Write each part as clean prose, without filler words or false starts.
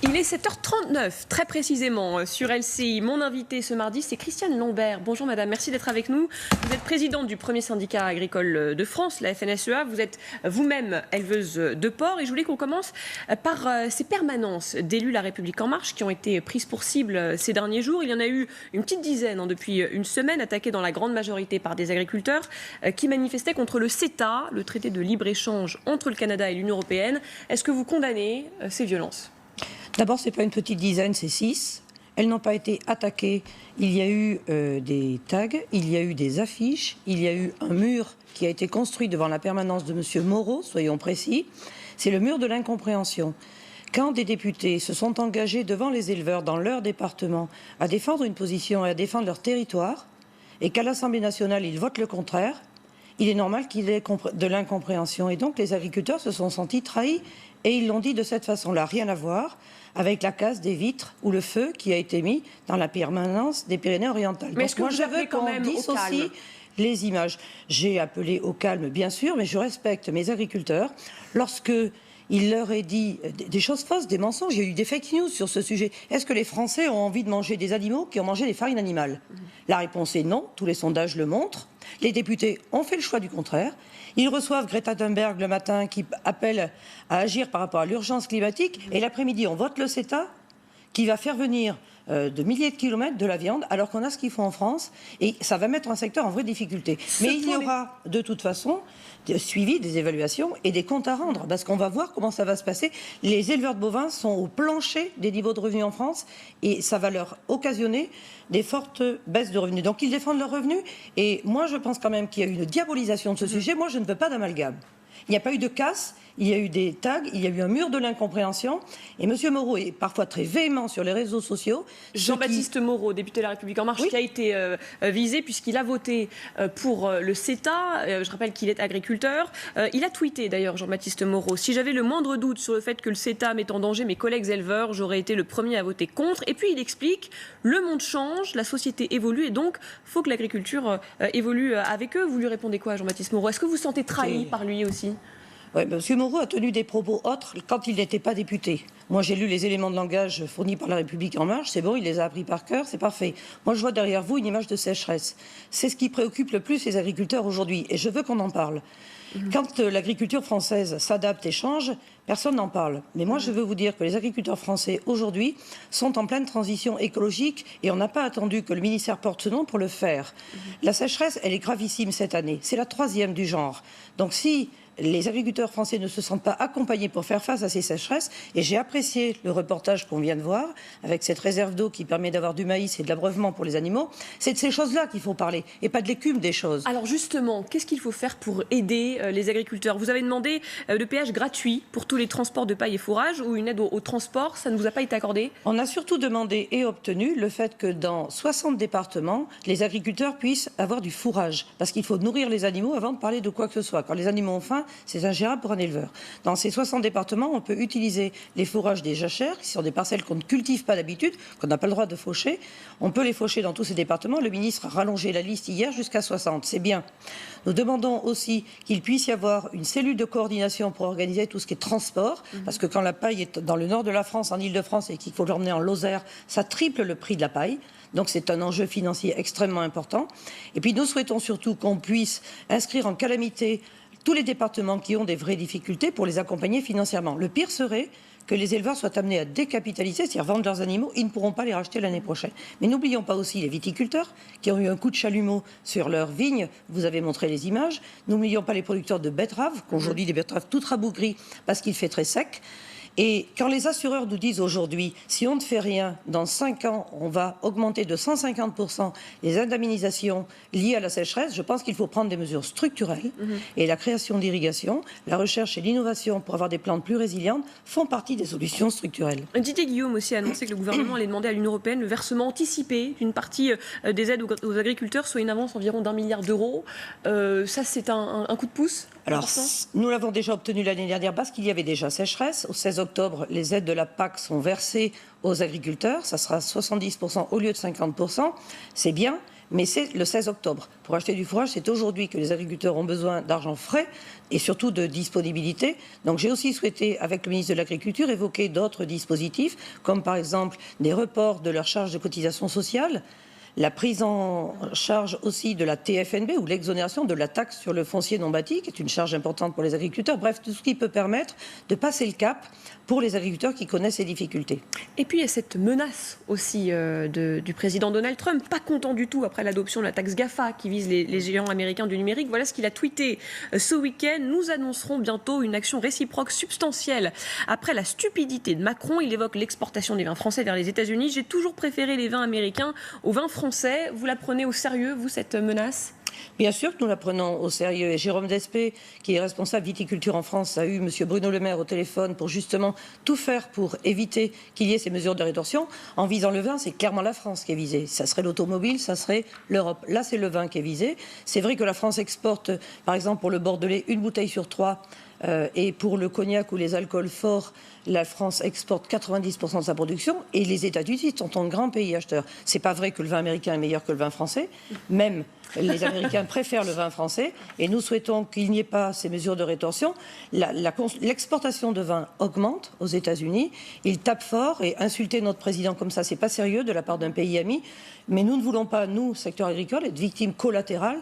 Il est 7h39, très précisément, sur LCI. Mon invité ce mardi, c'est Christiane Lambert. Bonjour madame, merci d'être avec nous. Vous êtes présidente du premier syndicat agricole de France, la FNSEA. Vous êtes vous-même éleveuse de porc. Et je voulais qu'on commence par ces permanences d'élus La République En Marche qui ont été prises pour cible ces derniers jours. Il y en a eu une petite dizaine depuis une semaine, attaquées dans la grande majorité par des agriculteurs qui manifestaient contre le CETA, le traité de libre-échange entre le Canada et l'Union européenne. Est-ce que vous condamnez ces violences ? D'abord, ce n'est pas une petite dizaine, c'est 6. Elles n'ont pas été attaquées. Il y a eu des tags, il y a eu des affiches, il y a eu un mur qui a été construit devant la permanence de M. Moreau, soyons précis. C'est le mur de l'incompréhension. Quand des députés se sont engagés devant les éleveurs dans leur département à défendre une position et à défendre leur territoire, et qu'à l'Assemblée nationale, ils votent le contraire, il est normal qu'il y ait de l'incompréhension. Et donc les agriculteurs se sont sentis trahis et ils l'ont dit de cette façon-là. Rien à voir avec la casse des vitres ou le feu qui a été mis dans la permanence des Pyrénées-Orientales. Mais est-ce que vous appelez quand même au calme ? Les images. J'ai appelé au calme, bien sûr, mais je respecte mes agriculteurs. Lorsque il leur est dit des choses fausses, des mensonges, il y a eu des fake news sur ce sujet. Est-ce que les Français ont envie de manger des animaux qui ont mangé des farines animales ? La réponse est non, tous les sondages le montrent. Les députés ont fait le choix du contraire. Ils reçoivent Greta Thunberg le matin qui appelle à agir par rapport à l'urgence climatique. Et l'après-midi, on vote le CETA qui va faire venir de milliers de kilomètres de la viande, alors qu'on a ce qu'il faut en France. Et ça va mettre un secteur en vraie difficulté. Mais il y aura de toute façon suivi des évaluations et des comptes à rendre. Parce qu'on va voir comment ça va se passer. Les éleveurs de bovins sont au plancher des niveaux de revenus en France. Et ça va leur occasionner des fortes baisses de revenus. Donc ils défendent leurs revenus. Et moi, je pense quand même qu'il y a eu une diabolisation de ce sujet. Moi, je ne veux pas d'amalgame. Il n'y a pas eu de casse, il y a eu des tags, il y a eu un mur de l'incompréhension. Et M. Moreau est parfois très véhément sur les réseaux sociaux. Jean-Baptiste Moreau, député de La République En Marche, oui, qui a été visé puisqu'il a voté pour le CETA. Je rappelle qu'il est agriculteur. Il a tweeté d'ailleurs, Jean-Baptiste Moreau: si j'avais le moindre doute sur le fait que le CETA met en danger mes collègues éleveurs, j'aurais été le premier à voter contre. Et puis il explique: le monde change, la société évolue et donc il faut que l'agriculture évolue avec eux. Vous lui répondez quoi, Jean-Baptiste Moreau? Est-ce que vous vous sentez trahi par lui aussi? Oui, M. Moreau a tenu des propos autres quand il n'était pas député. Moi, j'ai lu les éléments de langage fournis par La République En Marche. C'est bon, il les a appris par cœur, c'est parfait. Moi, je vois derrière vous une image de sécheresse. C'est ce qui préoccupe le plus les agriculteurs aujourd'hui. Et je veux qu'on en parle. Quand l'agriculture française s'adapte et change, personne n'en parle. Mais moi, je veux vous dire que les agriculteurs français, aujourd'hui, sont en pleine transition écologique et on n'a pas attendu que le ministère porte ce nom pour le faire. La sécheresse, elle est gravissime cette année. C'est la 3e du genre. Donc si les agriculteurs français ne se sentent pas accompagnés pour faire face à ces sécheresses, et j'ai apprécié le reportage qu'on vient de voir, avec cette réserve d'eau qui permet d'avoir du maïs et de l'abreuvement pour les animaux, c'est de ces choses-là qu'il faut parler, et pas de l'écume des choses. Alors justement, qu'est-ce qu'il faut faire pour aider les agriculteurs? Vous avez demandé le péage gratuit pour tous les transports de paille et fourrage, ou une aide au transport, ça ne vous a pas été accordé? On a surtout demandé et obtenu le fait que dans 60 départements, les agriculteurs puissent avoir du fourrage, parce qu'il faut nourrir les animaux avant de parler de quoi que ce soit. Quand les animaux ont faim, c'est ingérable pour un éleveur. Dans ces 60 départements, on peut utiliser les fourrages des jachères, qui sont des parcelles qu'on ne cultive pas d'habitude, qu'on n'a pas le droit de faucher. On peut les faucher dans tous ces départements. Le ministre a rallongé la liste hier jusqu'à 60. C'est bien. Nous demandons aussi qu'il puisse y avoir une cellule de coordination pour organiser tout ce qui est transport, parce que quand la paille est dans le nord de la France, en Île-de-France, et qu'il faut l'emmener en Lozère, ça triple le prix de la paille. Donc c'est un enjeu financier extrêmement important. Et puis nous souhaitons surtout qu'on puisse inscrire en calamité tous les départements qui ont des vraies difficultés pour les accompagner financièrement. Le pire serait que les éleveurs soient amenés à décapitaliser, c'est-à-dire vendre leurs animaux, ils ne pourront pas les racheter l'année prochaine. Mais n'oublions pas aussi les viticulteurs qui ont eu un coup de chalumeau sur leurs vignes, vous avez montré les images. N'oublions pas les producteurs de betteraves, qu'aujourd'hui des betteraves toutes rabougries parce qu'il fait très sec. Et quand les assureurs nous disent aujourd'hui, si on ne fait rien, dans 5 ans, on va augmenter de 150% les indemnisations liées à la sécheresse, je pense qu'il faut prendre des mesures structurelles. Et la création d'irrigation, la recherche et l'innovation pour avoir des plantes plus résilientes font partie des solutions structurelles. Didier Guillaume aussi a annoncé que le gouvernement allait demander à l'Union européenne le versement anticipé d'une partie des aides aux agriculteurs, soit une avance environ d'1 milliard d'euros. Ça, c'est un coup de pouce? Alors, nous l'avons déjà obtenu l'année dernière parce qu'il y avait déjà sécheresse. Au 16 octobre, les aides de la PAC sont versées aux agriculteurs. Ça sera 70% au lieu de 50%. C'est bien. mais c'est le 16 octobre. Pour acheter du fourrage, c'est aujourd'hui que les agriculteurs ont besoin d'argent frais et surtout de disponibilité. Donc j'ai aussi souhaité, avec le ministre de l'Agriculture, évoquer d'autres dispositifs, comme par exemple des reports de leurs charges de cotisation sociale, la prise en charge aussi de la TFNB ou l'exonération de la taxe sur le foncier non bâti, qui est une charge importante pour les agriculteurs. Bref, tout ce qui peut permettre de passer le cap pour les agriculteurs qui connaissent ces difficultés. Et puis il y a cette menace aussi du président Donald Trump, pas content du tout après l'adoption de la taxe GAFA qui vise les géants américains du numérique. Voilà ce qu'il a tweeté ce week-end. Nous annoncerons bientôt une action réciproque substantielle. Après la stupidité de Macron, il évoque l'exportation des vins français vers les États-Unis. J'ai toujours préféré les vins américains aux vins français. Vous la prenez au sérieux, vous, cette menace ? Bien sûr que nous la prenons au sérieux. Et Jérôme Despé, qui est responsable viticulture en France, a eu M. Bruno Le Maire au téléphone pour justement tout faire pour éviter qu'il y ait ces mesures de rétorsion. En visant le vin, c'est clairement la France qui est visée. Ça serait l'automobile, ça serait l'Europe. Là, c'est le vin qui est visé. C'est vrai que la France exporte, par exemple, pour le Bordelais, 1 bouteille sur 3. Et pour le cognac ou les alcools forts, la France exporte 90% de sa production et les États-Unis sont un grand pays acheteur. C'est pas vrai que le vin américain est meilleur que le vin français. Même les Américains préfèrent le vin français et nous souhaitons qu'il n'y ait pas ces mesures de rétorsion. L'exportation de vin augmente aux États-Unis. Ils tapent fort et insulter notre président comme ça, c'est pas sérieux de la part d'un pays ami. Mais nous ne voulons pas, nous, secteur agricole, être victime collatérale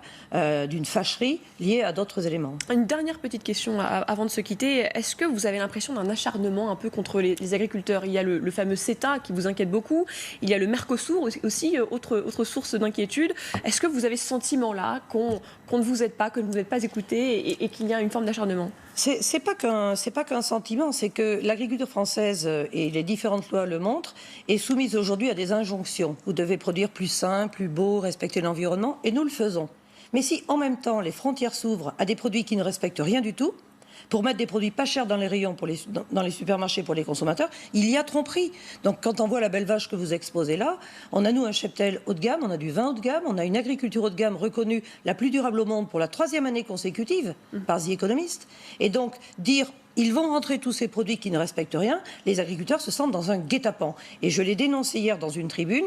d'une fâcherie liée à d'autres éléments. Une dernière petite question avant de se quitter. Est-ce que vous avez l'impression d'un acharnement un peu contre les agriculteurs ? Il y a le fameux CETA qui vous inquiète beaucoup. Il y a le Mercosur aussi, autre source d'inquiétude. Est-ce que vous avez ce sentiment-là qu'on ne vous aide pas, que vous n'êtes pas écouté et qu'il y a une forme d'acharnement ? C'est pas qu'un sentiment, c'est que l'agriculture française, et les différentes lois le montrent, est soumise aujourd'hui à des injonctions. Vous devez produire plus sain, plus beau, respecter l'environnement, et nous le faisons. Mais si en même temps les frontières s'ouvrent à des produits qui ne respectent rien du tout, pour mettre des produits pas chers dans les rayons, dans les supermarchés pour les consommateurs, il y a tromperie. Donc quand on voit la belle vache que vous exposez là, on a nous un cheptel haut de gamme, on a du vin haut de gamme, on a une agriculture haut de gamme reconnue la plus durable au monde pour la 3e année consécutive par The Economist. Et donc dire ils vont rentrer tous ces produits qui ne respectent rien, les agriculteurs se sentent dans un guet-apens. Et je l'ai dénoncé hier dans une tribune,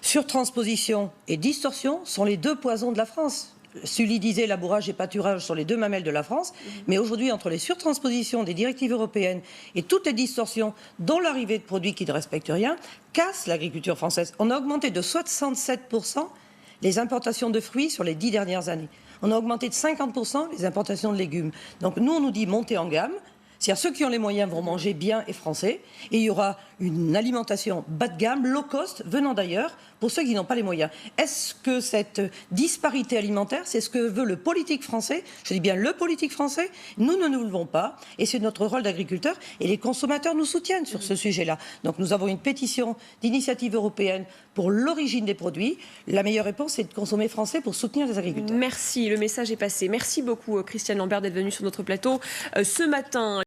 surtransposition et distorsion sont les 2 poisons de la France. Sully disait labourage et pâturage sont les 2 mamelles de la France, mais aujourd'hui, entre les surtranspositions des directives européennes et toutes les distorsions, dont l'arrivée de produits qui ne respectent rien, cassent l'agriculture française. On a augmenté de 67% les importations de fruits sur les 10 dernières années. On a augmenté de 50% les importations de légumes. Donc nous, on nous dit monter en gamme. C'est-à-dire ceux qui ont les moyens vont manger bien et français, et il y aura une alimentation bas de gamme, low cost, venant d'ailleurs, pour ceux qui n'ont pas les moyens. Est-ce que cette disparité alimentaire, c'est ce que veut le politique français ? Je dis bien le politique français. Nous ne nous levons pas, et c'est notre rôle d'agriculteur, et les consommateurs nous soutiennent sur ce sujet-là. Donc nous avons une pétition d'initiative européenne pour l'origine des produits. La meilleure réponse, c'est de consommer français pour soutenir les agriculteurs. Merci, le message est passé. Merci beaucoup, Christiane Lambert, d'être venue sur notre plateau ce matin.